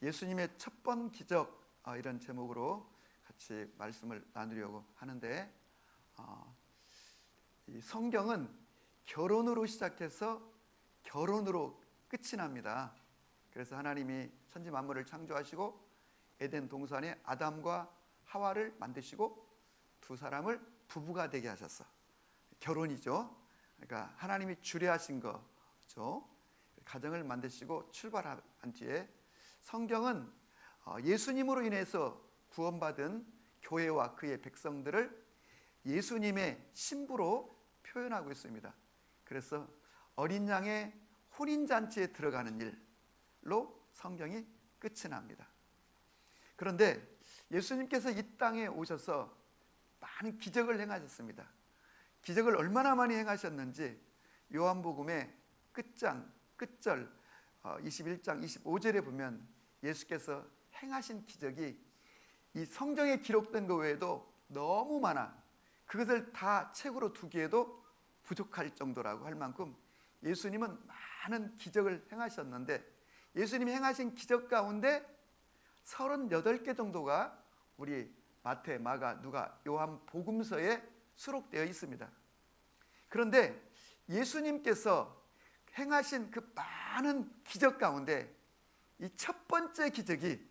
예수님의 첫 번 기적, 이런 제목으로 같이 말씀을 나누려고 하는데, 이 성경은 결혼으로 시작해서 결혼으로 끝이 납니다. 그래서 하나님이 천지 만물을 창조하시고 에덴 동산에 아담과 하와를 만드시고 두 사람을 부부가 되게 하셨어. 결혼이죠. 그러니까 하나님이 주례하신 거죠. 가정을 만드시고 출발한 뒤에 성경은 예수님으로 인해서 구원받은 교회와 그의 백성들을 예수님의 신부로 표현하고 있습니다. 그래서 어린 양의 혼인잔치에 들어가는 일로 성경이 끝이 납니다. 그런데 예수님께서 이 땅에 오셔서 많은 기적을 행하셨습니다. 기적을 얼마나 많이 행하셨는지 요한복음의 끝절 21장 25절에 보면 예수께서 행하신 기적이 이 성경에 기록된 것 외에도 너무 많아 그것을 다 책으로 두기에도 부족할 정도라고 할 만큼 예수님은 많은 기적을 행하셨는데, 예수님이 행하신 기적 가운데 38개 정도가 우리 마태, 마가, 누가, 요한 복음서에 수록되어 있습니다. 그런데 예수님께서 행하신 그 많은 기적 가운데 이 첫 번째 기적이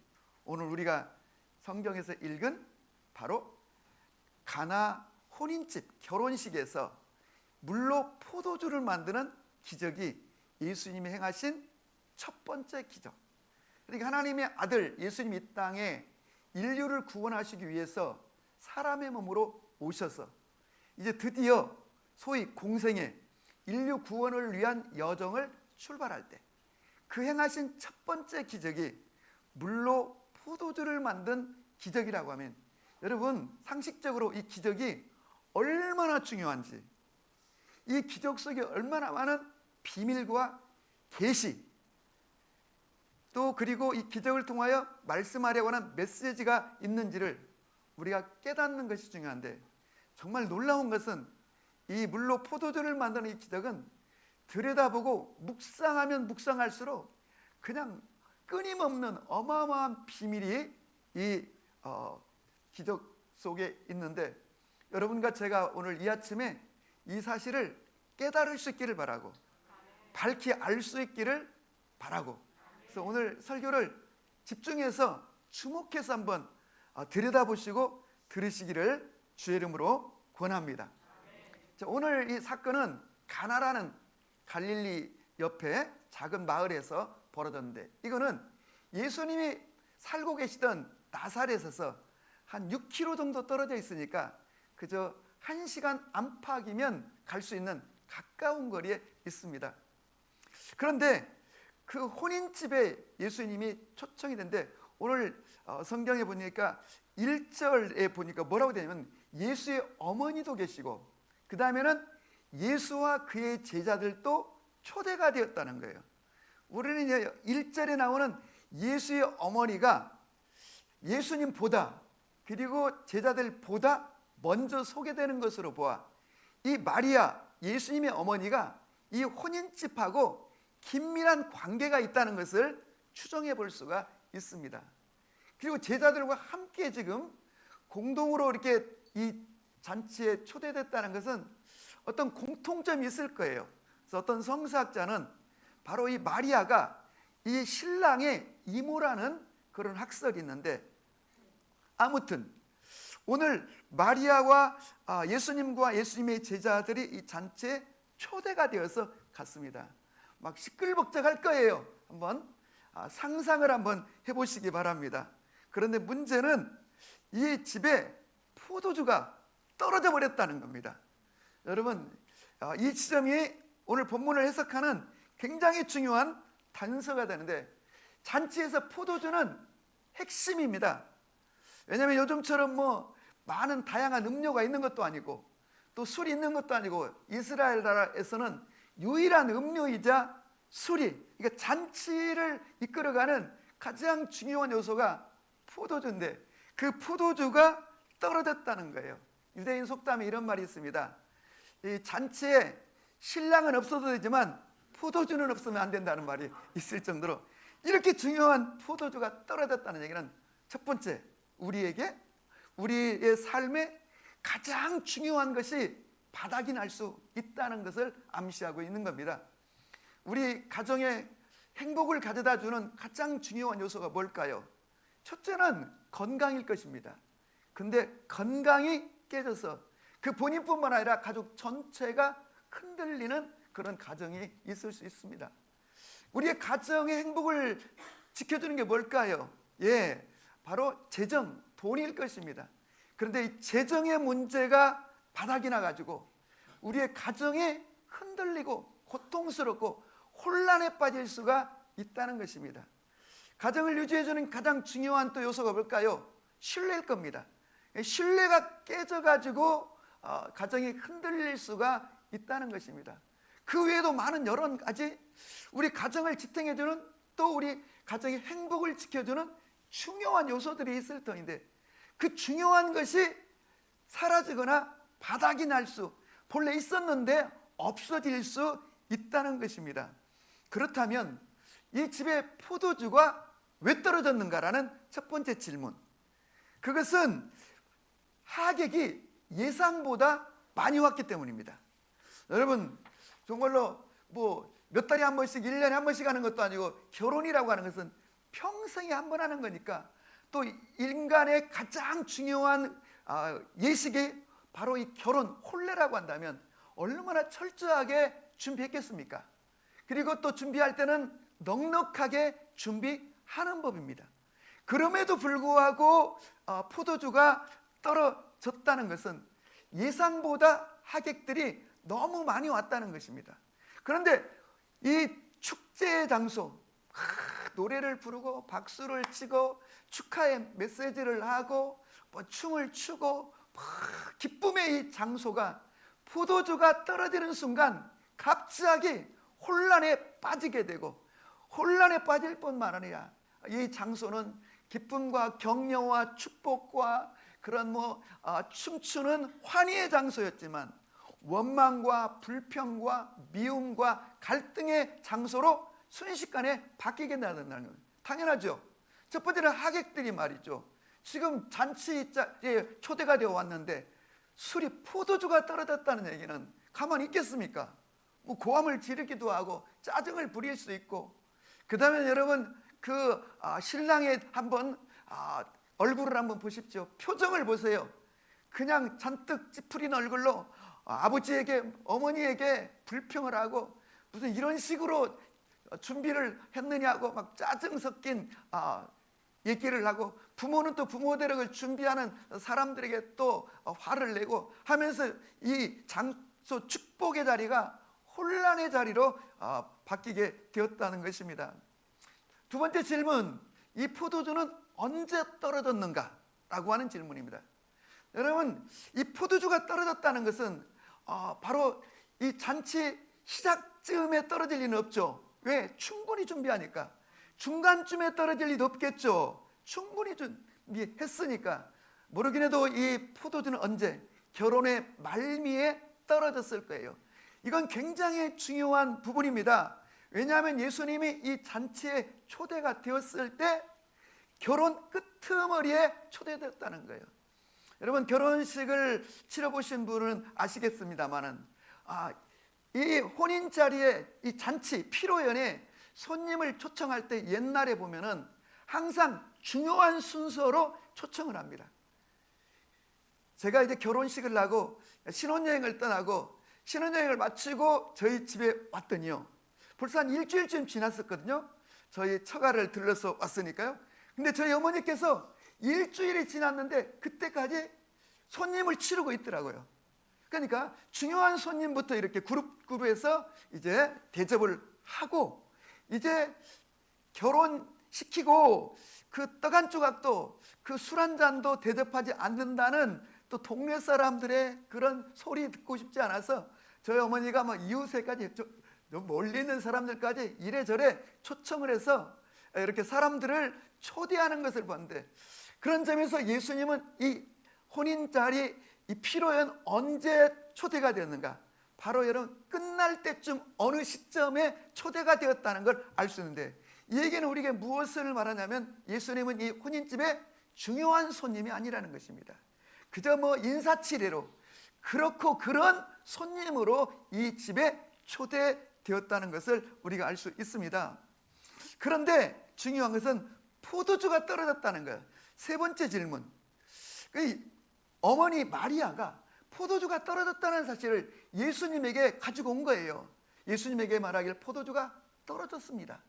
오늘 우리가 성경에서 읽은 바로 가나 혼인집 결혼식에서 물로 포도주를 만드는 기적이 예수님이 행하신 첫 번째 기적. 그러니까 하나님의 아들 예수님이 이 땅에 인류를 구원하시기 위해서 사람의 몸으로 오셔서 이제 드디어 소위 공생의 인류 구원을 위한 여정을 출발할 때 그 행하신 첫 번째 기적이 물로 포도주를 만든 기적이라고 하면, 여러분 상식적으로 이 기적이 얼마나 중요한지, 이 기적 속에 얼마나 많은 비밀과 계시, 또 그리고 이 기적을 통하여 말씀하려고 하는 메시지가 있는지를 우리가 깨닫는 것이 중요한데, 정말 놀라운 것은 이 물로 포도주를 만드는 이 기적은 들여다보고 묵상하면 묵상할수록 그냥 끊임없는 어마어마한 비밀이 이 기적 속에 있는데, 여러분과 제가 오늘 이 아침에 이 사실을 깨달을 수 있기를 바라고, 밝히 알 수 있기를 바라고, 그래서 오늘 설교를 집중해서 주목해서 한번 들여다보시고 들으시기를 주의 이름으로 권합니다. 자, 오늘 이 사건은 가나라는 갈릴리 옆에 작은 마을에서 벌어졌는데, 이거는 예수님이 살고 계시던 나사렛에서 한 6km 정도 떨어져 있으니까 그저 1시간 안팎이면 갈 수 있는 가까운 거리에 있습니다. 그런데 그 혼인집에 예수님이 초청이 된데, 오늘 성경에 보니까 1절에 보니까 뭐라고 되냐면 예수의 어머니도 계시고 그 다음에는 예수와 그의 제자들도 초대가 되었다는 거예요. 우리는 이제 1절에 나오는 예수의 어머니가 예수님보다 그리고 제자들보다 먼저 소개되는 것으로 보아 이 마리아, 예수님의 어머니가 이 혼인집하고 긴밀한 관계가 있다는 것을 추정해 볼 수가 있습니다. 그리고 제자들과 함께 지금 공동으로 이렇게 이 잔치에 초대됐다는 것은 어떤 공통점이 있을 거예요. 그래서 어떤 성서학자는 바로 이 마리아가 이 신랑의 이모라는 그런 학설이 있는데, 아무튼 오늘 마리아와 예수님과 예수님의 제자들이 이 잔치에 초대가 되어서 갔습니다. 막 시끌벅적할 거예요. 한번 상상을 한번 해보시기 바랍니다. 그런데 문제는 이 집에 포도주가 떨어져 버렸다는 겁니다. 여러분, 이 지점이 오늘 본문을 해석하는 굉장히 중요한 단서가 되는데, 잔치에서 포도주는 핵심입니다. 왜냐하면 요즘처럼 뭐 많은 다양한 음료가 있는 것도 아니고 또 술이 있는 것도 아니고 이스라엘 나라에서는 유일한 음료이자 술이, 그러니까 잔치를 이끌어가는 가장 중요한 요소가 포도주인데 그 포도주가 떨어졌다는 거예요. 유대인 속담에 이런 말이 있습니다. 이 잔치에 신랑은 없어도 되지만 포도주는 없으면 안 된다는 말이 있을 정도로 이렇게 중요한 포도주가 떨어졌다는 얘기는 첫 번째, 우리의 삶에 가장 중요한 것이 바닥이 날 수 있다는 것을 암시하고 있는 겁니다. 우리 가정에 행복을 가져다 주는 가장 중요한 요소가 뭘까요? 첫째는 건강일 것입니다. 근데 건강이 깨져서 그 본인뿐만 아니라 가족 전체가 흔들리는 그런 가정이 있을 수 있습니다. 우리의 가정의 행복을 지켜주는 게 뭘까요? 바로 재정, 돈일 것입니다. 그런데 이 재정의 문제가 바닥이 나가지고 우리의 가정이 흔들리고 고통스럽고 혼란에 빠질 수가 있다는 것입니다. 가정을 유지해주는 가장 중요한 또 요소가 뭘까요? 신뢰일 겁니다. 신뢰가 깨져가지고 가정이 흔들릴 수가 있다는 것입니다. 그 외에도 많은 여러 가지 우리 가정을 지탱해주는, 또 우리 가정의 행복을 지켜주는 중요한 요소들이 있을 터인데, 그 중요한 것이 사라지거나 바닥이 날 수, 본래 있었는데 없어질 수 있다는 것입니다. 그렇다면 이 집에 포도주가 왜 떨어졌는가라는 첫 번째 질문, 그것은 하객이 예상보다 많이 왔기 때문입니다. 여러분, 정말로 몇 달에 한 번씩, 1년에 한 번씩 하는 것도 아니고, 결혼이라고 하는 것은 평생에 한 번 하는 거니까, 또 인간의 가장 중요한 예식이 바로 이 결혼, 혼례라고 한다면 얼마나 철저하게 준비했겠습니까? 그리고 또 준비할 때는 넉넉하게 준비하는 법입니다. 그럼에도 불구하고 포도주가 떨어졌다는 것은 예상보다 하객들이 너무 많이 왔다는 것입니다. 그런데 이 축제의 장소, 노래를 부르고 박수를 치고 축하의 메시지를 하고 춤을 추고 기쁨의 이 장소가 포도주가 떨어지는 순간 갑자기 혼란에 빠지게 되고, 혼란에 빠질 뿐만 아니라 이 장소는 기쁨과 격려와 축복과 그런 춤추는 환희의 장소였지만 원망과 불평과 미움과 갈등의 장소로 순식간에 바뀌게 된다는 건 당연하죠. 첫 번째는 하객들이 말이죠. 지금 잔치에 초대가 되어 왔는데 술이 포도주가 떨어졌다는 얘기는 가만히 있겠습니까? 고함을 지르기도 하고 짜증을 부릴 수 있고, 그 다음에 여러분 신랑의 한번 얼굴을 한번 보십시오. 표정을 보세요. 그냥 잔뜩 찌푸린 얼굴로 아버지에게, 어머니에게 불평을 하고 무슨 이런 식으로 준비를 했느냐고 막 짜증 섞인 얘기를 하고, 부모는 또 부모대로 준비하는 사람들에게 또 화를 내고 하면서 이 장소 축복의 자리가 혼란의 자리로 바뀌게 되었다는 것입니다. 두 번째 질문, 이 포도주는 언제 떨어졌는가? 라고 하는 질문입니다. 여러분, 이 포도주가 떨어졌다는 것은 바로 이 잔치 시작쯤에 떨어질 리는 없죠. 왜? 충분히 준비하니까. 중간쯤에 떨어질 리도 없겠죠. 충분히 준비했으니까. 모르긴 해도 이 포도주는 언제? 결혼의 말미에 떨어졌을 거예요. 이건 굉장히 중요한 부분입니다. 왜냐하면 예수님이 이 잔치에 초대가 되었을 때 결혼 끄트머리에 초대됐다는 거예요. 여러분, 결혼식을 치러보신 분은 아시겠습니다만은 이 혼인 자리에 이 잔치 피로연에 손님을 초청할 때 옛날에 보면은 항상 중요한 순서로 초청을 합니다. 제가 이제 결혼식을 하고 신혼여행을 떠나고 신혼여행을 마치고 저희 집에 왔더니요, 벌써 한 일주일쯤 지났었거든요. 저희 처가를 들러서 왔으니까요. 근데 저희 어머니께서 일주일이 지났는데 그때까지 손님을 치르고 있더라고요. 그러니까 중요한 손님부터 이렇게 그룹해서 이제 대접을 하고, 이제 결혼시키고 그 떡 한 조각도 그 술 한 잔도 대접하지 않는다는 또 동네 사람들의 그런 소리 듣고 싶지 않아서 저희 어머니가 막 이웃에까지, 멀리 있는 사람들까지 이래저래 초청을 해서 이렇게 사람들을 초대하는 것을 봤는데, 그런 점에서 예수님은 이 혼인 자리, 이 피로연 언제 초대가 되었는가? 바로 여러분, 끝날 때쯤 어느 시점에 초대가 되었다는 걸 알 수 있는데, 이 얘기는 우리에게 무엇을 말하냐면 예수님은 이 혼인집의 중요한 손님이 아니라는 것입니다. 그저 인사치레로 그렇고 그런 손님으로 이 집에 초대되었다는 것을 우리가 알 수 있습니다. 그런데 중요한 것은 포도주가 떨어졌다는 거예요. 세 번째 질문, 어머니 마리아가 포도주가 떨어졌다는 사실을 예수님에게 가지고 온 거예요. 예수님에게 말하길 포도주가 떨어졌습니다.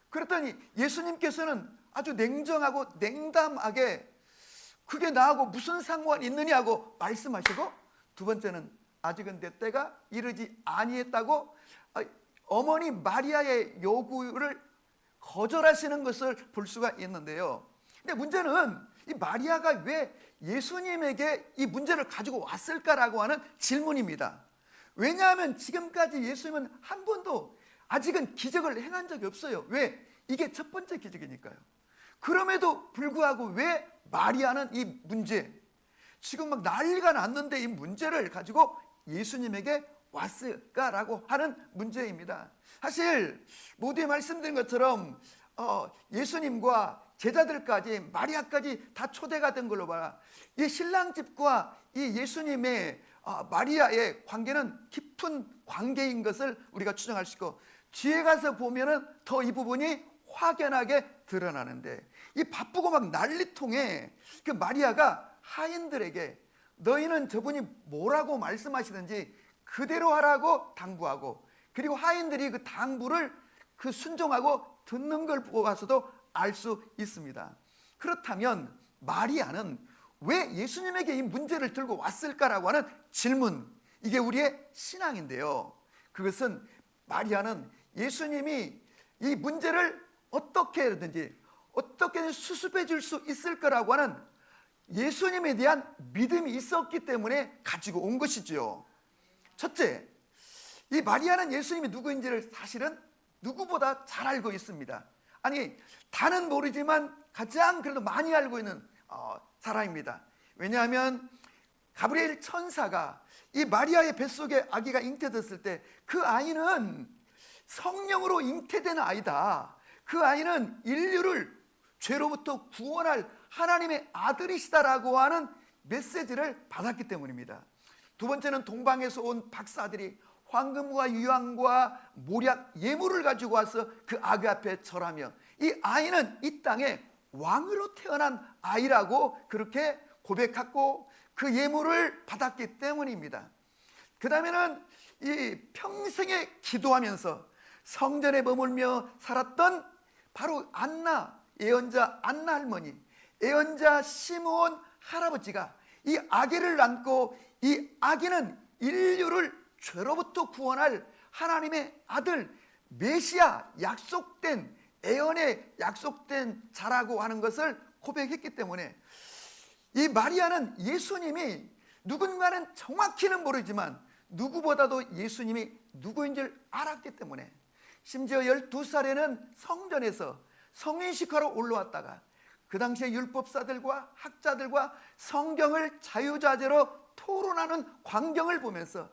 그랬더니 예수님께서는 아주 냉정하고 냉담하게 그게 나하고 무슨 상관이 있느냐고 말씀하시고, 두 번째는 아직은 내 때가 이르지 아니했다고 어머니 마리아의 요구를 거절하시는 것을 볼 수가 있는데요. 근데 문제는 이 마리아가 왜 예수님에게 이 문제를 가지고 왔을까라고 하는 질문입니다. 왜냐하면 지금까지 예수님은 한 번도 아직은 기적을 행한 적이 없어요. 왜? 이게 첫 번째 기적이니까요. 그럼에도 불구하고 왜 마리아는 이 문제, 지금 막 난리가 났는데 이 문제를 가지고 예수님에게 왔을까라고 하는 문제입니다. 사실 모두에 말씀드린 것처럼 예수님과 제자들까지 마리아까지 다 초대가 된 걸로 봐라. 이 신랑집과 이 예수님의 마리아의 관계는 깊은 관계인 것을 우리가 추정할 수 있고, 뒤에 가서 보면은 더 이 부분이 확연하게 드러나는데, 이 바쁘고 막 난리통에 그 마리아가 하인들에게 너희는 저분이 뭐라고 말씀하시든지 그대로 하라고 당부하고, 그리고 하인들이 그 당부를 순종하고 듣는 걸 보아서도 알 수 있습니다. 그렇다면 마리아는 왜 예수님에게 이 문제를 들고 왔을까라고 하는 질문, 이게 우리의 신앙인데요. 그것은 마리아는 예수님이 이 문제를 어떻게든지 수습해 줄 수 있을 거라고 하는 예수님에 대한 믿음이 있었기 때문에 가지고 온 것이지요. 첫째, 이 마리아는 예수님이 누구인지를 사실은 누구보다 잘 알고 있습니다. 아니, 다는 모르지만 가장 그래도 많이 알고 있는 사람입니다. 왜냐하면 가브리엘 천사가 이 마리아의 뱃속에 아기가 잉태됐을 때 그 아이는 성령으로 잉태된 아이다, 그 아이는 인류를 죄로부터 구원할 하나님의 아들이시다라고 하는 메시지를 받았기 때문입니다. 두 번째는 동방에서 온 박사들이 황금과 유황과 모략 예물을 가지고 와서 그 아기 앞에 절하며 이 아이는 이 땅에 왕으로 태어난 아이라고 그렇게 고백하고 그 예물을 받았기 때문입니다. 그 다음에는 이 평생에 기도하면서 성전에 머물며 살았던 바로 안나, 예언자 안나 할머니, 예언자 시므온 할아버지가 이 아기를 낳고, 이 아기는 인류를 죄로부터 구원할 하나님의 아들 메시아, 약속된 예언의 약속된 자라고 하는 것을 고백했기 때문에 이 마리아는 예수님이 누군가는 정확히는 모르지만 누구보다도 예수님이 누구인지를 알았기 때문에, 심지어 12살에는 성전에서 성인식하러 올라왔다가 그 당시에 율법사들과 학자들과 성경을 자유자재로 토론하는 광경을 보면서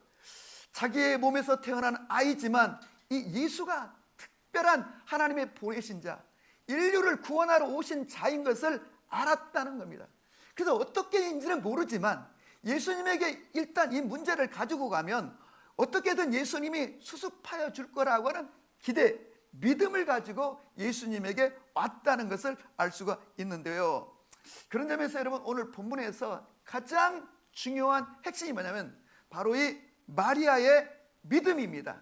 자기의 몸에서 태어난 아이지만 이 예수가 특별한 하나님의 보내신 자, 인류를 구원하러 오신 자인 것을 알았다는 겁니다. 그래서 어떻게인지는 모르지만 예수님에게 일단 이 문제를 가지고 가면 어떻게든 예수님이 수습하여 줄 거라고 하는 기대, 믿음을 가지고 예수님에게 왔다는 것을 알 수가 있는데요. 그런 점에서 여러분, 오늘 본문에서 가장 중요한 핵심이 뭐냐면 바로 이 마리아의 믿음입니다.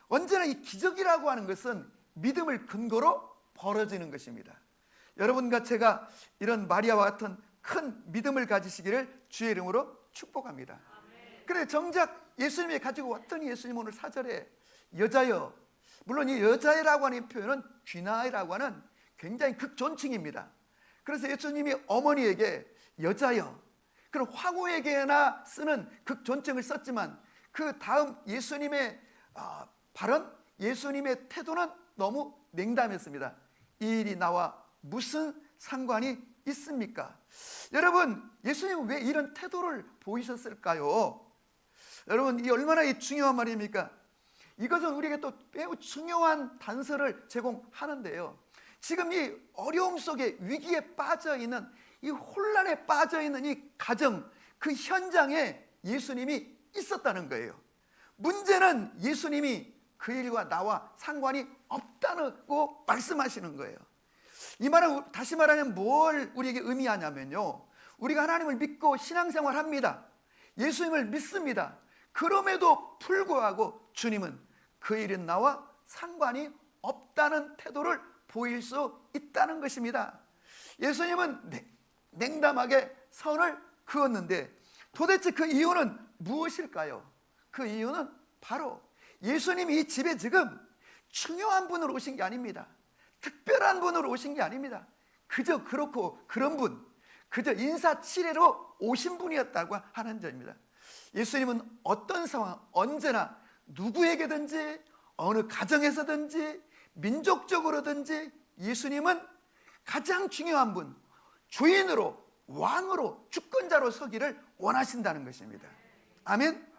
언제나 이 기적이라고 하는 것은 믿음을 근거로 벌어지는 것입니다. 여러분과 제가 이런 마리아와 같은 큰 믿음을 가지시기를 주의 이름으로 축복합니다. 그런데 정작 예수님이 가지고 왔던 예수님 오늘 4절에 여자여, 물론 이 여자애라고 하는 표현은 귀나이라고 하는 굉장히 극존칭입니다. 그래서 예수님이 어머니에게 여자여, 그런 황후에게나 쓰는 극존칭을 썼지만 그 다음 예수님의 발언, 예수님의 태도는 너무 냉담했습니다. 이 일이 나와 무슨 상관이 있습니까? 여러분, 예수님은 왜 이런 태도를 보이셨을까요? 여러분, 이 얼마나 중요한 말입니까? 이것은 우리에게 또 매우 중요한 단서를 제공하는데요. 지금 이 어려움 속에 위기에 빠져 있는, 이 혼란에 빠져 있는 이 가정, 그 현장에 예수님이 있었다는 거예요. 문제는 예수님이 그 일과 나와 상관이 없다고 말씀하시는 거예요. 이 말은 다시 말하면 뭘 우리에게 의미하냐면요, 우리가 하나님을 믿고 신앙생활 합니다. 예수님을 믿습니다. 그럼에도 불구하고 주님은 그 일은 나와 상관이 없다는 태도를 보일 수 있다는 것입니다. 예수님은 냉담하게 선을 그었는데 도대체 그 이유는 무엇일까요? 그 이유는 바로 예수님이 이 집에 지금 중요한 분으로 오신 게 아닙니다. 특별한 분으로 오신 게 아닙니다. 그저 그렇고 그런 분, 그저 인사치레로 오신 분이었다고 하는 점입니다. 예수님은 어떤 상황, 언제나 누구에게든지 어느 가정에서든지 민족적으로든지 예수님은 가장 중요한 분, 주인으로, 왕으로, 주권자로 서기를 원하신다는 것입니다. 아멘.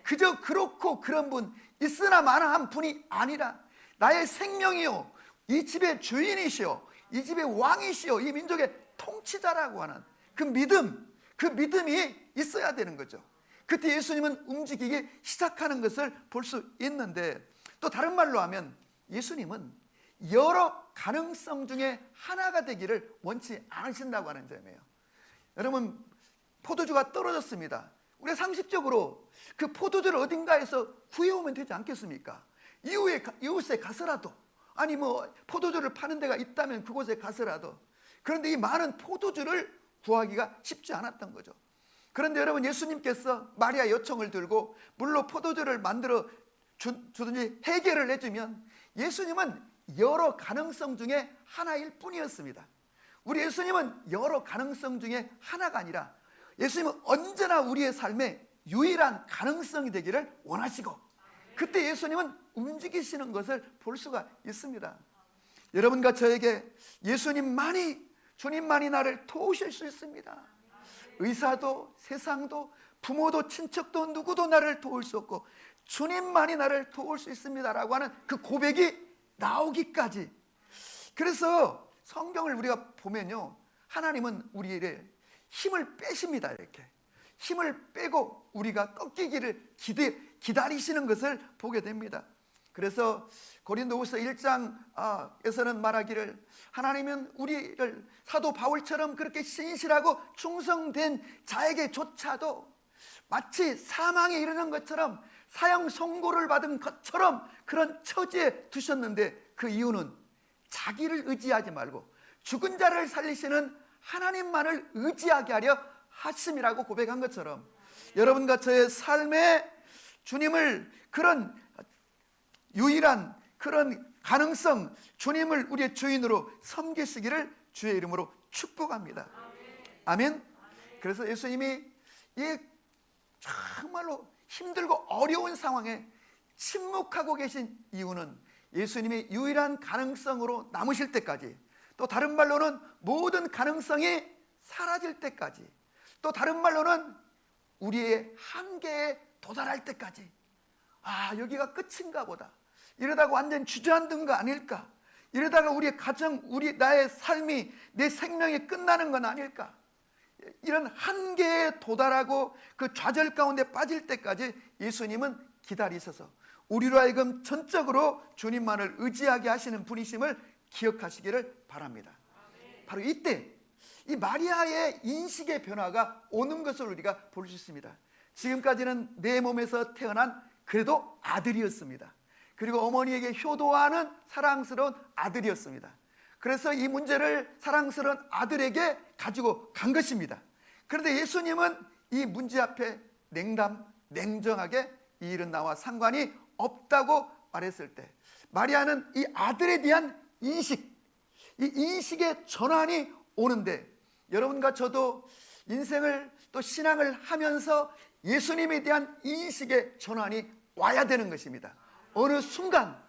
그저 그렇고 그런 분, 있으나 마나 한 분이 아니라 나의 생명이요, 이 집의 주인이시오, 이 집의 왕이시오, 이 민족의 통치자라고 하는 그 믿음, 그 믿음이 있어야 되는 거죠. 그때 예수님은 움직이기 시작하는 것을 볼 수 있는데, 또 다른 말로 하면 예수님은 여러 가능성 중에 하나가 되기를 원치 않으신다고 하는 점이에요. 여러분, 포도주가 떨어졌습니다. 우리가 상식적으로 그 포도주를 어딘가에서 구해오면 되지 않겠습니까? 이웃에 가서라도, 아니 뭐 포도주를 파는 데가 있다면 그곳에 가서라도. 그런데 이 많은 포도주를 구하기가 쉽지 않았던 거죠. 그런데 여러분, 예수님께서 마리아 요청을 들고 물로 포도주를 만들어 주든지 해결을 해주면 예수님은 여러 가능성 중에 하나일 뿐이었습니다. 우리 예수님은 여러 가능성 중에 하나가 아니라 예수님은 언제나 우리의 삶에 유일한 가능성이 되기를 원하시고, 그때 예수님은 움직이시는 것을 볼 수가 있습니다. 여러분과 저에게 예수님만이, 주님만이 나를 도우실 수 있습니다. 의사도 세상도 부모도 친척도 누구도 나를 도울 수 없고 주님만이 나를 도울 수 있습니다라고 하는 그 고백이 나오기까지. 그래서 성경을 우리가 보면요, 하나님은 우리의 힘을 빼십니다. 이렇게 힘을 빼고 우리가 꺾이기를 기다리시는 것을 보게 됩니다. 그래서 고린도후서 1장에서는 말하기를, 하나님은 우리를 사도 바울처럼 그렇게 신실하고 충성된 자에게조차도 마치 사망에 이르는 것처럼, 사형 선고를 받은 것처럼 그런 처지에 두셨는데, 그 이유는 자기를 의지하지 말고 죽은 자를 살리시는 하나님만을 의지하게 하려 하심이라고 고백한 것처럼, 여러분과 저의 삶에 주님을, 그런 유일한 그런 가능성, 주님을 우리의 주인으로 섬기시기를 주의 이름으로 축복합니다. 아멘. 그래서 예수님이 이 정말로 힘들고 어려운 상황에 침묵하고 계신 이유는 예수님이 유일한 가능성으로 남으실 때까지, 또 다른 말로는 모든 가능성이 사라질 때까지, 또 다른 말로는 우리의 한계에 도달할 때까지, 아, 여기가 끝인가 보다, 이러다가 완전 주저앉은 거 아닐까, 이러다가 우리의 가정, 나의 삶이, 내 생명이 끝나는 건 아닐까, 이런 한계에 도달하고 그 좌절 가운데 빠질 때까지 예수님은 기다리셔서 우리로 하여금 전적으로 주님만을 의지하게 하시는 분이심을 기억하시기를 바랍니다. 바로 이때 이 마리아의 인식의 변화가 오는 것을 우리가 볼 수 있습니다. 지금까지는 내 몸에서 태어난 그래도 아들이었습니다. 그리고 어머니에게 효도하는 사랑스러운 아들이었습니다. 그래서 이 문제를 사랑스러운 아들에게 가지고 간 것입니다. 그런데 예수님은 이 문제 앞에 냉정하게 이 일은 나와 상관이 없다고 말했을 때, 마리아는 이 아들에 대한 인식, 이 인식의 전환이 오는데, 여러분과 저도 인생을 또 신앙을 하면서 예수님에 대한 인식의 전환이 와야 되는 것입니다. 어느 순간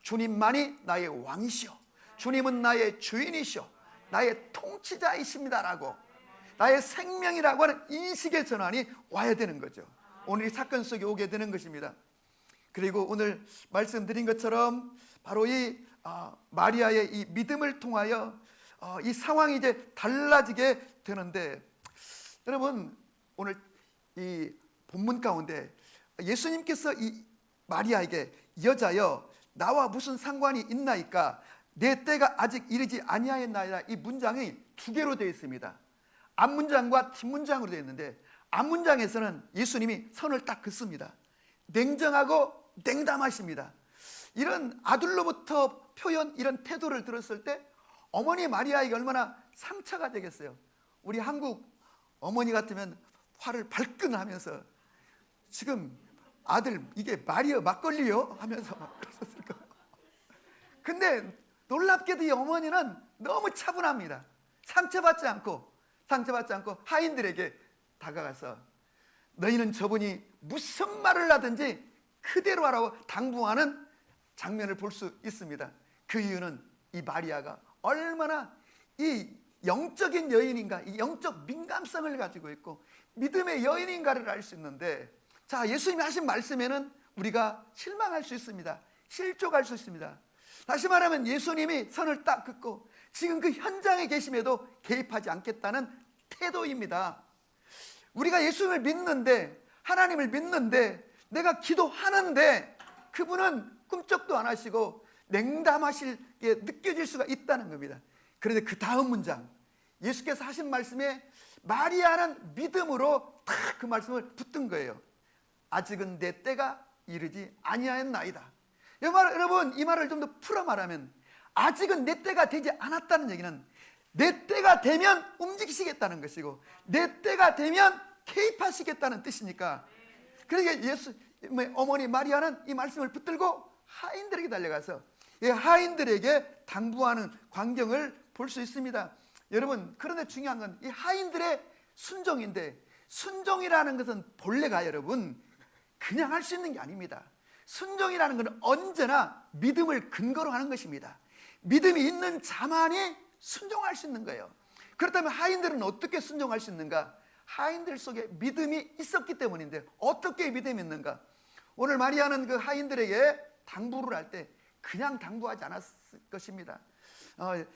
주님만이 나의 왕이시오, 주님은 나의 주인이시오, 나의 통치자이십니다라고, 나의 생명이라고 하는 인식의 전환이 와야 되는 거죠. 오늘 이 사건 속에 오게 되는 것입니다. 그리고 오늘 말씀드린 것처럼 바로 이 마리아의 이 믿음을 통하여 이 상황이 이제 달라지게 되는데, 여러분 오늘 이 본문 가운데 예수님께서 이 마리아에게 여자여 나와 무슨 상관이 있나이까 내 때가 아직 이르지 아니하였나이다, 이 문장이 두 개로 되어 있습니다. 앞문장과 뒷문장으로 되어 있는데, 앞문장에서는 예수님이 선을 딱 긋습니다. 냉정하고 냉담하십니다. 이런 아들로부터 표현, 이런 태도를 들었을 때 어머니 마리아에게 얼마나 상처가 되겠어요. 우리 한국 어머니 같으면 화를 발끈하면서 지금 아들 이게 말이여 막걸리요? 하면서 막 그랬었을 거예요. 근데 놀랍게도 이 어머니는 너무 차분합니다. 상처받지 않고 하인들에게 다가가서 너희는 저분이 무슨 말을 하든지 그대로 하라고 당부하는 장면을 볼 수 있습니다. 그 이유는 이 마리아가 얼마나 이 영적인 여인인가, 이 영적 민감성을 가지고 있고 믿음의 여인인가를 알 수 있는데, 자, 예수님이 하신 말씀에는 우리가 실망할 수 있습니다. 실족할 수 있습니다. 다시 말하면 예수님이 선을 딱 긋고 지금 그 현장에 계심에도 개입하지 않겠다는 태도입니다. 우리가 예수님을 믿는데, 하나님을 믿는데, 내가 기도하는데 그분은 꿈쩍도 안 하시고 냉담하시게 느껴질 수가 있다는 겁니다. 그런데 그 다음 문장, 예수께서 하신 말씀에 마리아는 믿음으로 딱 그 말씀을 붙든 거예요. 아직은 내 때가 이르지 아니하였나이다. 여러분, 이 말을 좀 더 풀어 말하면 아직은 내 때가 되지 않았다는 얘기는 내 때가 되면 움직이시겠다는 것이고 내 때가 되면 개입하시겠다는 뜻이니까, 그러니까 어머니 마리아는 이 말씀을 붙들고 하인들에게 달려가서 하인들에게 당부하는 광경을 볼 수 있습니다. 여러분, 그런데 중요한 건 이 하인들의 순종인데, 순종이라는 것은 본래가 여러분 그냥 할 수 있는 게 아닙니다. 순종이라는 것은 언제나 믿음을 근거로 하는 것입니다. 믿음이 있는 자만이 순종할 수 있는 거예요. 그렇다면 하인들은 어떻게 순종할 수 있는가? 하인들 속에 믿음이 있었기 때문인데, 어떻게 믿음이 있는가? 오늘 마리아는 그 하인들에게 당부를 할 때 그냥 당부하지 않았을 것입니다.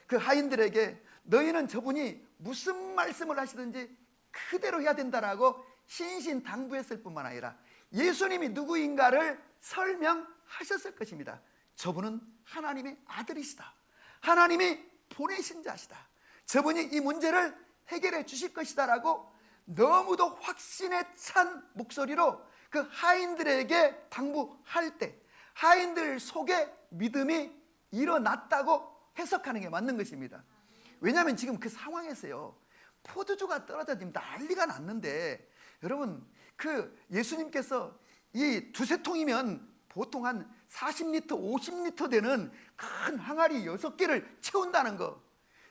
그 하인들에게 너희는 저분이 무슨 말씀을 하시든지 그대로 해야 된다라고 신신당부했을 뿐만 아니라 예수님이 누구인가를 설명하셨을 것입니다. 저분은 하나님의 아들이시다, 하나님이 보내신 자시다, 저분이 이 문제를 해결해 주실 것이다라고 너무도 확신에 찬 목소리로 그 하인들에게 당부할 때 하인들 속에 믿음이 일어났다고 해석하는 게 맞는 것입니다. 왜냐하면 지금 그 상황에서요, 포도주가 떨어져 지금 난리가 났는데, 여러분 그 예수님께서 이 두세 통이면 보통 한 40리터 50리터 되는 큰 항아리 6개를 채운다는 거,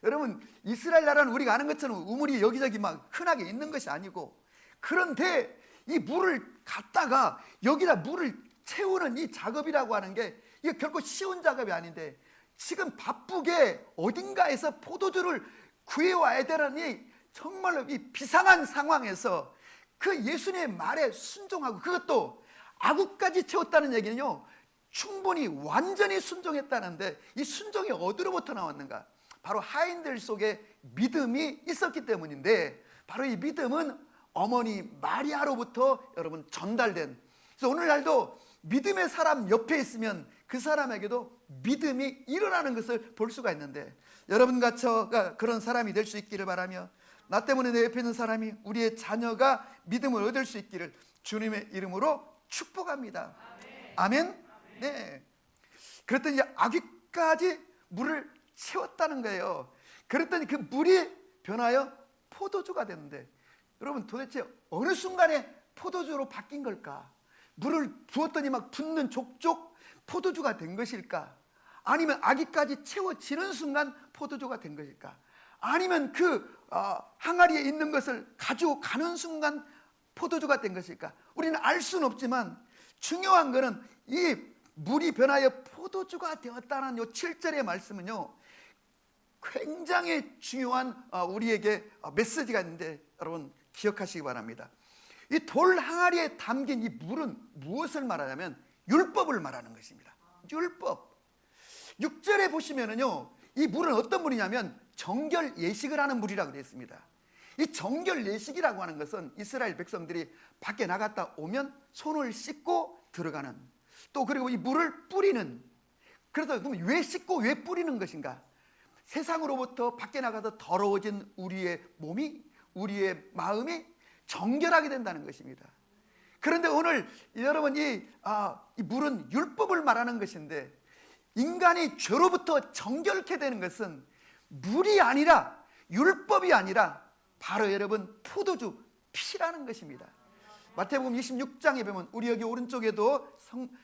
여러분 이스라엘 나라는 우리가 아는 것처럼 우물이 여기저기 막 흔하게 있는 것이 아니고, 그런데 이 물을 갖다가 여기다 물을 채우는 이 작업이라고 하는 게 이게 결코 쉬운 작업이 아닌데, 지금 바쁘게 어딘가에서 포도주를 구해와야 되는 정말로 이 비상한 상황에서 그 예수님의 말에 순종하고, 그것도 아구까지 채웠다는 얘기는요, 충분히 완전히 순종했다는데, 이 순종이 어디로부터 나왔는가? 바로 하인들 속에 믿음이 있었기 때문인데, 바로 이 믿음은 어머니 마리아로부터 여러분 전달된, 그래서 오늘날도 믿음의 사람 옆에 있으면 그 사람에게도 믿음이 일어나는 것을 볼 수가 있는데, 여러분과 저가 그런 사람이 될 수 있기를 바라며, 나 때문에 내 옆에 있는 사람이, 우리의 자녀가 믿음을 얻을 수 있기를 주님의 이름으로 축복합니다. 아멘. 네. 그랬더니 아귀까지 물을 채웠다는 거예요. 그랬더니 그 물이 변하여 포도주가 되는데, 여러분 도대체 어느 순간에 포도주로 바뀐 걸까? 물을 부었더니 막 붓는 족족 포도주가 된 것일까? 아니면 아기까지 채워지는 순간 포도주가 된 것일까? 아니면 그 항아리에 있는 것을 가지고 가는 순간 포도주가 된 것일까? 우리는 알 수는 없지만 중요한 것은 이 물이 변하여 포도주가 되었다는 이 7절의 말씀은요, 굉장히 중요한 우리에게 메시지가 있는데, 여러분 기억하시기 바랍니다. 이 돌 항아리에 담긴 이 물은 무엇을 말하냐면 율법을 말하는 것입니다. 율법. 6절에 보시면은요, 이 물은 어떤 물이냐면 정결 예식을 하는 물이라고 되어 있습니다. 이 정결 예식이라고 하는 것은 이스라엘 백성들이 밖에 나갔다 오면 손을 씻고 들어가는, 또 그리고 이 물을 뿌리는. 그래서 그럼 왜 씻고 왜 뿌리는 것인가? 세상으로부터 밖에 나가서 더러워진 우리의 몸이, 우리의 마음이 정결하게 된다는 것입니다. 그런데 오늘 여러분, 이 물은 율법을 말하는 것인데, 인간이 죄로부터 정결케 되는 것은 물이 아니라, 율법이 아니라 바로 여러분 포도주 피라는 것입니다. 마태복음 26장에 보면, 우리 여기 오른쪽에도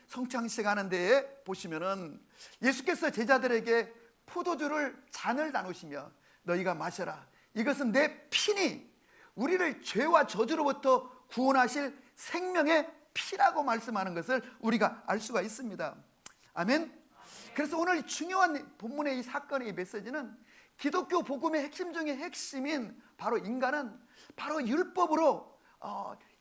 성창식 하는 데에 보시면은 예수께서 제자들에게 포도주를 잔을 나누시며 너희가 마셔라, 이것은 내 피니 우리를 죄와 저주로부터 구원하실 생명의 피라고 말씀하는 것을 우리가 알 수가 있습니다. 아멘. 그래서 오늘 중요한 본문의 이 사건의 메시지는, 기독교 복음의 핵심 중에 핵심인 바로 인간은 바로 율법으로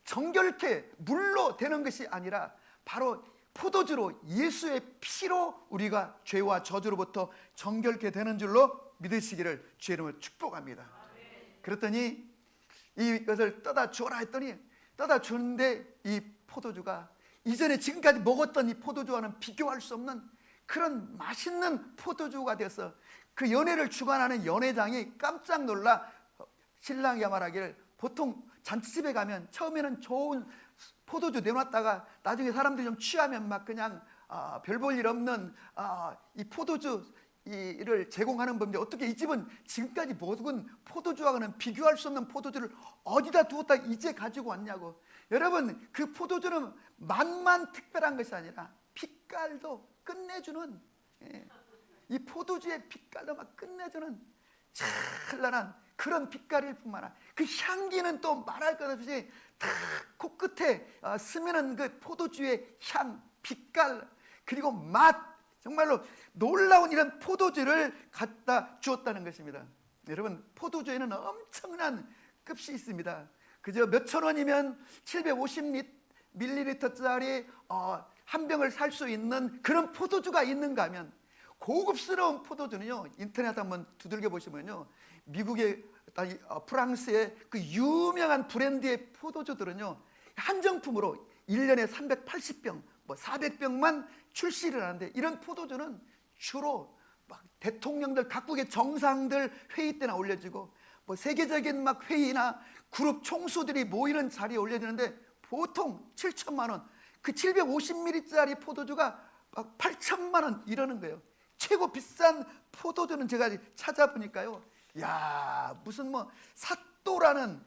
정결케 물로 되는 것이 아니라 바로 포도주로, 예수의 피로 우리가 죄와 저주로부터 정결케 되는 줄로 믿으시기를 주의 이름으로 축복합니다. 그랬더니 이것을 떠다 주어라 했더니 떠다 주는데, 이 포도주가 이전에 지금까지 먹었던 이 포도주와는 비교할 수 없는 그런 맛있는 포도주가 되어서 그 연회를 주관하는 연회장이 깜짝 놀라 신랑이 말하기를, 보통 잔치집에 가면 처음에는 좋은 포도주 내놨다가 나중에 사람들이 좀 취하면 막 그냥 별 볼 일 없는 이 포도주를 제공하는 법인데, 어떻게 이 집은 지금까지 먹은 포도주와는 비교할 수 없는 포도주를 어디다 두었다 이제 가지고 왔냐고. 여러분, 그 포도주는 맛만 특별한 것이 아니라 빛깔도 끝내주는, 이 포도주의 빛깔도 막 끝내주는 찬란한 그런 빛깔일 뿐만 아니라 그 향기는 또 말할 것 없이 다 코끝에 스미는 그 포도주의 향, 빛깔, 그리고 맛, 정말로 놀라운 이런 포도주를 갖다 주었다는 것입니다. 여러분, 포도주에는 엄청난 값이 있습니다. 그저 몇천 원이면 750ml짜리 한 병을 살 수 있는 그런 포도주가 있는가 하면, 고급스러운 포도주는요, 인터넷 한번 두들겨 보시면요, 미국의 프랑스의 그 유명한 브랜드의 포도주들은요, 한정품으로 1년에 380병, 400병만 출시를 하는데, 이런 포도주는 주로 막 대통령들, 각국의 정상들 회의 때나 올려지고, 세계적인 막 회의나 그룹 총수들이 모이는 자리에 올려지는데 보통 7천만 원, 그 750ml짜리 포도주가 막 8천만 원 이러는 거예요. 최고 비싼 포도주는 제가 찾아보니까요, 야, 무슨 사또라는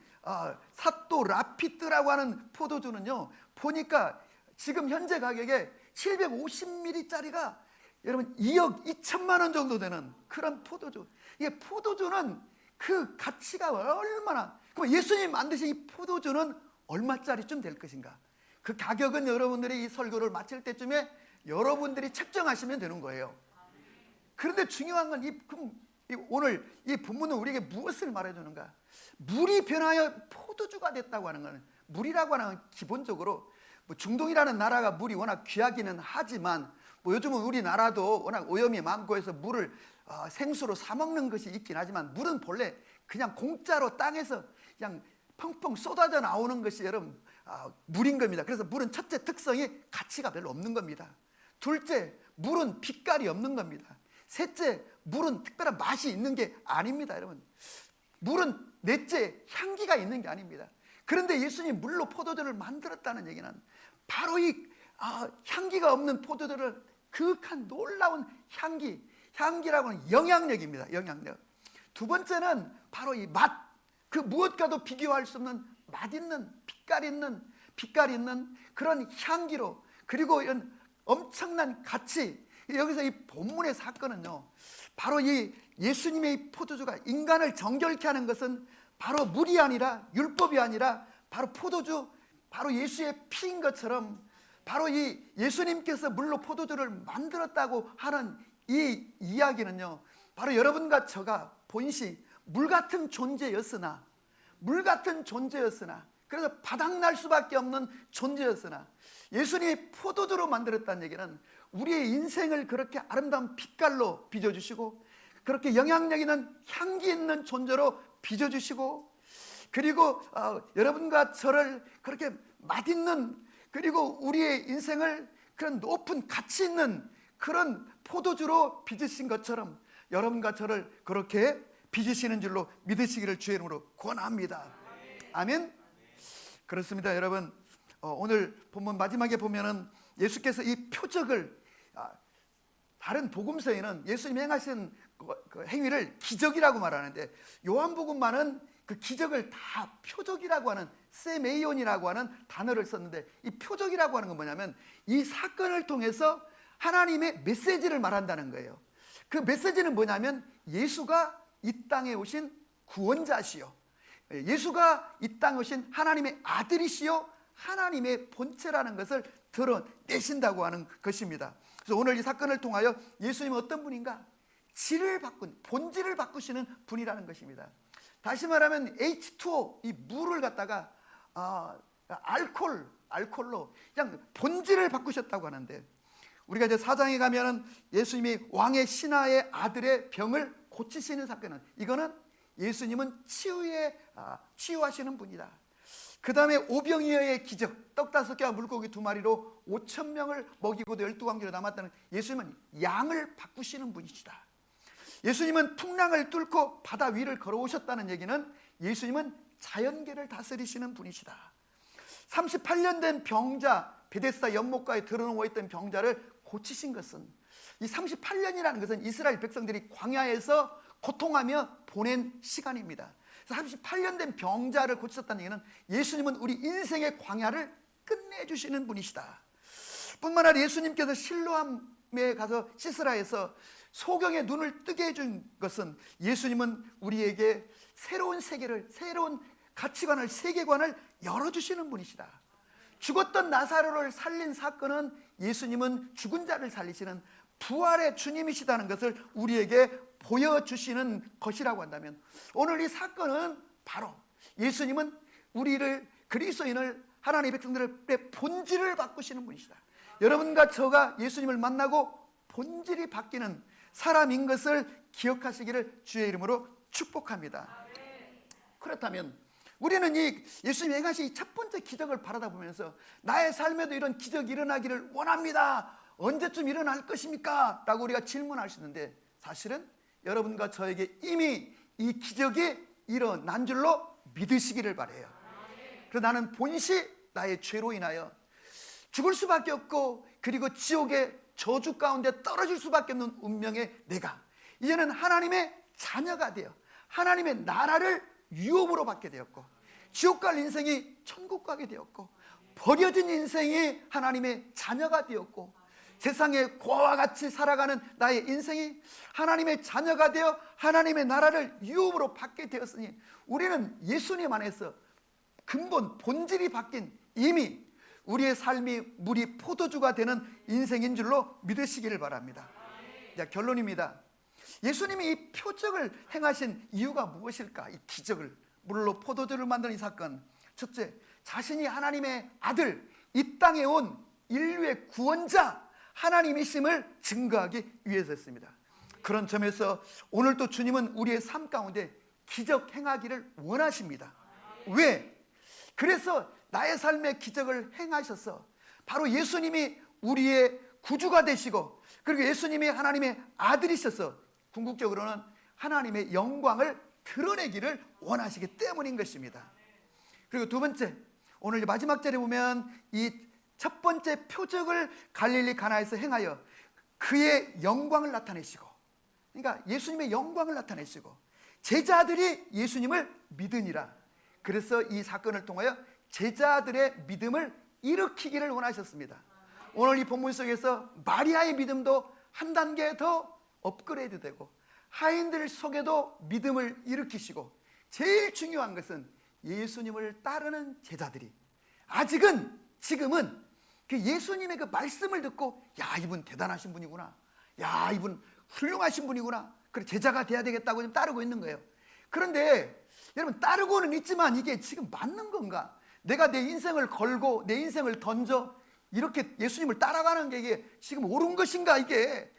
사또 라피트라고 하는 포도주는요, 보니까 지금 현재 가격에 750ml짜리가 여러분 2억 2천만 원 정도 되는 그런 포도주. 이게 포도주는 그 가치가 얼마나, 그럼 예수님 만드신 이 포도주는 얼마짜리쯤 될 것인가? 그 가격은 여러분들이 이 설교를 마칠 때쯤에 여러분들이 책정하시면 되는 거예요. 그런데 중요한 건 오늘 이 본문은 우리에게 무엇을 말해주는가? 물이 변하여 포도주가 됐다고 하는 것은, 물이라고 하는 건 기본적으로 중동이라는 나라가 물이 워낙 귀하기는 하지만, 요즘은 우리나라도 워낙 오염이 많고 해서 물을 생수로 사 먹는 것이 있긴 하지만, 물은 본래 그냥 공짜로 땅에서 그냥 펑펑 쏟아져 나오는 것이 여러분 물인 겁니다. 그래서 물은 첫째 특성이 가치가 별로 없는 겁니다. 둘째, 물은 빛깔이 없는 겁니다. 셋째, 물은 특별한 맛이 있는 게 아닙니다. 여러분, 물은 넷째, 향기가 있는 게 아닙니다. 그런데 예수님이 물로 포도주를 만들었다는 얘기는 바로 이 향기가 없는 포도주를 그윽한 놀라운 향기라고 하는 영향력입니다. 영향력. 두 번째는 바로 이 맛, 그 무엇과도 비교할 수 없는 맛있는 빛깔 있는 그런 향기로, 그리고 이런 엄청난 가치. 여기서 이 본문의 사건은요, 바로 이 예수님의 이 포도주가 인간을 정결케 하는 것은 바로 물이 아니라, 율법이 아니라 바로 포도주, 바로 예수의 피인 것처럼, 바로 이 예수님께서 물로 포도주를 만들었다고 하는 이 이야기는요, 바로 여러분과 저가 본시 물 같은 존재였으나 그래서 바닥날 수밖에 없는 존재였으나 예수님이 포도주로 만들었다는 얘기는 우리의 인생을 그렇게 아름다운 빛깔로 빚어주시고 그렇게 영향력 있는 향기 있는 존재로 빚어주시고 그리고 여러분과 저를 그렇게 맛있는 그리고 우리의 인생을 그런 높은 가치 있는 그런 포도주로 빚으신 것처럼 여러분과 저를 그렇게 빚으시는 줄로 믿으시기를 주의 이름으로 권합니다. 아멘. 그렇습니다. 여러분, 오늘 본문 마지막에 보면은 예수께서 이 표적을 다른 복음서에는 예수님이 행하신 그 행위를 기적이라고 말하는데 요한복음만은 그 기적을 다 표적이라고 하는 세메이온이라고 하는 단어를 썼는데 이 표적이라고 하는 건 뭐냐면 이 사건을 통해서 하나님의 메시지를 말한다는 거예요. 그 메시지는 뭐냐면 예수가 이 땅에 오신 구원자시요, 예수가 이 땅에 오신 하나님의 아들이시요 하나님의 본체라는 것을 드러내신다고 하는 것입니다. 그래서 오늘 이 사건을 통하여 예수님은 어떤 분인가? 질을 바꾼, 본질을 바꾸시는 분이라는 것입니다. 다시 말하면 H2O, 이 물을 갖다가 알콜로 그냥 본질을 바꾸셨다고 하는데, 우리가 이제 사장에 가면은 예수님이 왕의 신하의 아들의 병을 고치시는 사건은, 이거는 예수님은 치유하시는 분이다. 그 다음에 오병이어의 기적, 떡 5개와 물고기 2마리로 5,000명을 먹이고도 12광기로 남았다는, 예수님은 양을 바꾸시는 분이시다. 예수님은 풍랑을 뚫고 바다 위를 걸어오셨다는 얘기는 예수님은 자연계를 다스리시는 분이시다. 38년 된 병자, 베데스다 연못가에 들어누워 있던 병자를 고치신 것은, 이 38년이라는 것은 이스라엘 백성들이 광야에서 고통하며 보낸 시간입니다. 38년 된 병자를 고치셨다는 얘기는 예수님은 우리 인생의 광야를 끝내주시는 분이시다. 뿐만 아니라 예수님께서 실로암에 가서 씻으라 해서 소경의 눈을 뜨게 해준 것은 예수님은 우리에게 새로운 세계를, 새로운 가치관을, 세계관을 열어주시는 분이시다. 죽었던 나사로를 살린 사건은 예수님은 죽은 자를 살리시는 부활의 주님이시다는 것을 우리에게 보여주시는 것이라고 한다면, 오늘 이 사건은 바로 예수님은 우리를, 그리스도인을, 하나님의 백성들의 본질을 바꾸시는 분이시다. 여러분과 저가 예수님을 만나고 본질이 바뀌는 사람인 것을 기억하시기를 주의 이름으로 축복합니다. 그렇다면 우리는 이 예수님이 행하신 이 첫 번째 기적을 바라다 보면서 나의 삶에도 이런 기적이 일어나기를 원합니다. 언제쯤 일어날 것입니까? 라고 우리가 질문할 수 있는데, 사실은 여러분과 저에게 이미 이 기적이 일어난 줄로 믿으시기를 바라요. 그래서 나는 본시 나의 죄로 인하여 죽을 수밖에 없고, 그리고 지옥의 저주 가운데 떨어질 수밖에 없는 운명의 내가 이제는 하나님의 자녀가 되어 하나님의 나라를 유업으로 받게 되었고, 지옥 갈 인생이 천국 가게 되었고, 버려진 인생이 하나님의 자녀가 되었고, 세상에 고아와 같이 살아가는 나의 인생이 하나님의 자녀가 되어 하나님의 나라를 유업으로 받게 되었으니, 우리는 예수님 안에서 근본 본질이 바뀐, 이미 우리의 삶이 물이 포도주가 되는 인생인 줄로 믿으시기를 바랍니다. 자, 결론입니다. 예수님이 이 표적을 행하신 이유가 무엇일까? 이 기적을, 물로 포도주를 만드는 이 사건, 첫째, 자신이 하나님의 아들, 이 땅에 온 인류의 구원자 하나님이심을 증거하기 위해서였습니다. 그런 점에서 오늘도 주님은 우리의 삶 가운데 기적 행하기를 원하십니다. 왜? 그래서 나의 삶의 기적을 행하셔서 바로 예수님이 우리의 구주가 되시고, 그리고 예수님이 하나님의 아들이셔서 궁극적으로는 하나님의 영광을 드러내기를 원하시기 때문인 것입니다. 그리고 두 번째, 오늘 마지막 절에 보면 이 첫 번째 표적을 갈릴리 가나에서 행하여 그의 영광을 나타내시고, 그러니까 예수님의 영광을 나타내시고 제자들이 예수님을 믿으니라. 그래서 이 사건을 통하여 제자들의 믿음을 일으키기를 원하셨습니다. 오늘 이 본문 속에서 마리아의 믿음도 한 단계 더 업그레이드 되고, 하인들 속에도 믿음을 일으키시고, 제일 중요한 것은 예수님을 따르는 제자들이 지금은 그 예수님의 그 말씀을 듣고, 야, 이분 대단하신 분이구나, 야, 이분 훌륭하신 분이구나, 그래 제자가 돼야 되겠다고 좀 따르고 있는 거예요. 그런데 여러분, 따르고는 있지만 이게 지금 맞는 건가? 내가 내 인생을 걸고 내 인생을 던져 이렇게 예수님을 따라가는 게 이게 지금 옳은 것인가, 이게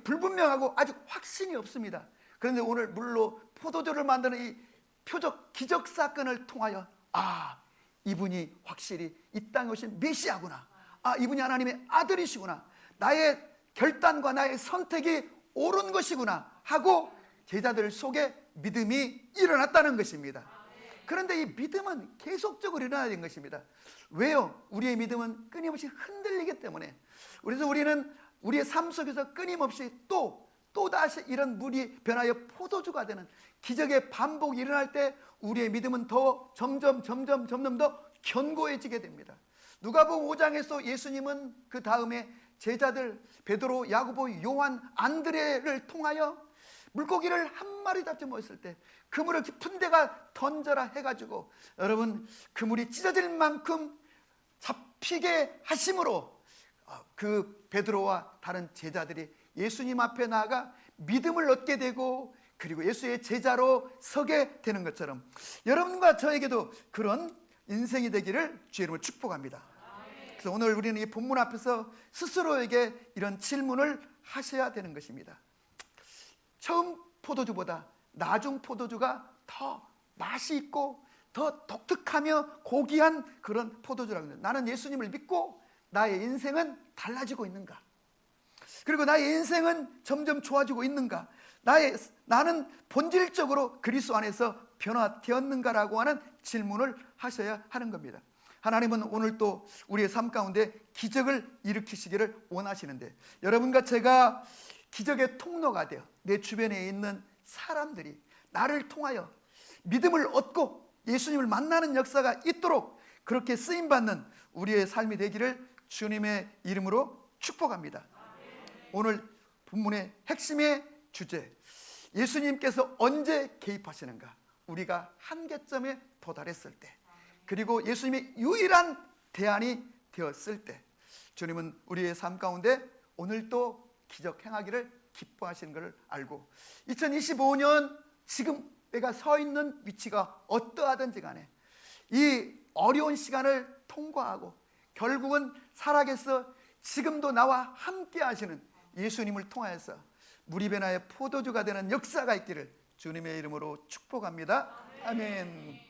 불분명하고 아직 확신이 없습니다. 그런데 오늘 물로 포도주를 만드는 이 표적 기적 사건을 통하여, 아, 이분이 확실히 이 땅에 오신 메시아구나, 아, 이분이 하나님의 아들이시구나, 나의 결단과 나의 선택이 옳은 것이구나 하고 제자들 속에 믿음이 일어났다는 것입니다. 그런데 이 믿음은 계속적으로 일어나야 되는 것입니다. 왜요? 우리의 믿음은 끊임없이 흔들리기 때문에. 그래서 우리는 우리의 삶 속에서 끊임없이 또다시 이런 물이 변하여 포도주가 되는 기적의 반복이 일어날 때 우리의 믿음은 더 점점 더 견고해지게 됩니다. 누가복음 5장에서 예수님은 그 다음에 제자들 베드로, 야고보, 요한, 안드레를 통하여 물고기를 한 마리 잡지 못했을 때 그물을 깊은 데가 던져라 해가지고, 여러분, 그물이 찢어질 만큼 잡히게 하심으로 그 베드로와 다른 제자들이 예수님 앞에 나아가 믿음을 얻게 되고, 그리고 예수의 제자로 서게 되는 것처럼 여러분과 저에게도 그런 인생이 되기를 주의 이름으로 축복합니다. 그래서 오늘 우리는 이 본문 앞에서 스스로에게 이런 질문을 하셔야 되는 것입니다. 처음 포도주보다 나중 포도주가 더 맛이 있고 더 독특하며 고귀한 그런 포도주라고 합니다. 나는 예수님을 믿고 나의 인생은 달라지고 있는가? 그리고 나의 인생은 점점 좋아지고 있는가? 나는 본질적으로 그리스도 안에서 변화되었는가라고 하는 질문을 하셔야 하는 겁니다. 하나님은 오늘 또 우리의 삶 가운데 기적을 일으키시기를 원하시는데, 여러분과 제가 기적의 통로가 되어 내 주변에 있는 사람들이 나를 통하여 믿음을 얻고 예수님을 만나는 역사가 있도록 그렇게 쓰임받는 우리의 삶이 되기를 주님의 이름으로 축복합니다. 오늘 본문의 핵심의 주제, 예수님께서 언제 개입하시는가? 우리가 한계점에 도달했을 때, 그리고 예수님의 유일한 대안이 되었을 때, 주님은 우리의 삶 가운데 오늘도 기적 행하기를 기뻐하시는 것을 알고, 2025년 지금 내가 서 있는 위치가 어떠하든지 간에 이 어려운 시간을 통과하고 결국은 살아계서 지금도 나와 함께 하시는 예수님을 통하여서 물이 변화의 포도주가 되는 역사가 있기를 주님의 이름으로 축복합니다. 아멘.